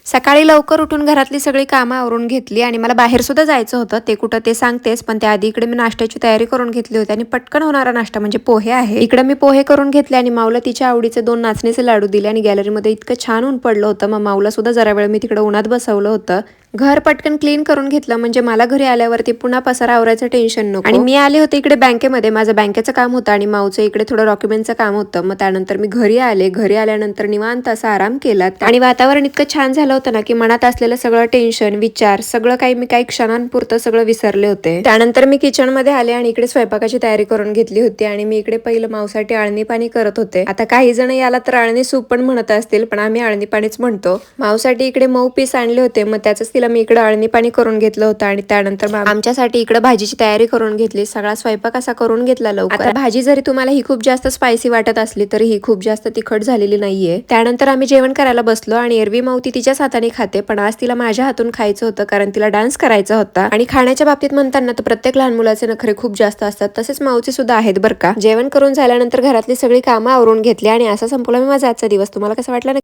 सकाळी लवकर उठून घरातली सगळी कामं आवरून घेतली आणि मला बाहेर सुद्धा जायचं होतं, ते कुठं ते सांगतेस, पण त्याआधी इकडे मी नाश्त्याची तयारी करून घेतली होती आणि पटकन होणारा नाश्ता म्हणजे पोहे आहे. इकडे मी पोहे करून घेतले आणि माऊला तिच्या आवडीचे 2 नाचणीचे लाडू दिले आणि गॅलरीमध्ये इतकं छान ऊन पडलं होतं, मग माऊला सुद्धा जरा वेळ मी तिकडे उन्हात बसवलं होतं. घर पटकन क्लीन करून घेतलं म्हणजे मला घरी आल्यावरती पुन्हा पसारा आवरायचं टेन्शन नको. आणि मी आले होते इकडे बँकेमध्ये, माझं बँकेचं काम होतं आणि माऊचं इकडे थोडं डॉक्युमेंटचं काम होतं. मग त्यानंतर मी घरी आले. घरी आल्यानंतर निवांत असा आराम केला आणि वातावरण इतकं छान झालं होतं ना की मनात असलेलं सगळं टेन्शन, विचार सगळं काही मी काही क्षणांपुरतं सगळं विसरले होते. त्यानंतर मी किचन मध्ये आले आणि इकडे स्वयंपाकाची तयारी करून घेतली होती आणि मी इकडे पहिलं माऊसाठी आळणी पाणी करत होते. आता काही जण याला तर आळणी सूप पण म्हणत असतील, पण आम्ही आळणी पाणीच म्हणतो. माऊसाठी इकडे मऊ पीस आणले होते, मग त्याच तिला मी इकडे अळणी पाणी करून घेतलं होतं आणि त्यानंतर आमच्यासाठी इकडे भाजीची तयारी करून घेतली. सगळा स्वयंपाक असा करून घेतला लवकर. आता भाजी जरी तुम्हाला ही खूप जास्त स्पायसी वाटत असली तरी ही खूप जास्त तिखट झालेली नाहीये. त्यानंतर आम्ही जेवण करायला बसलो आणि एरवी माऊ ती तिच्याच हाताने खाते, पण आज तिला माझ्या हातून खायचं होतं कारण तिला डान्स करायचा होता. आणि खाण्याच्या बाबतीत म्हणताना तर प्रत्येक लहान मुलाचे नखरे खूप जास्त असतात, तसेच माऊचे सुद्धा आहेत बरं का. जेवण करून झाल्यानंतर घरातली सगळी कामं आवरून घेतली आणि असा संपला मी माझा आजचा दिवस. तुम्हाला कसं वाटलं?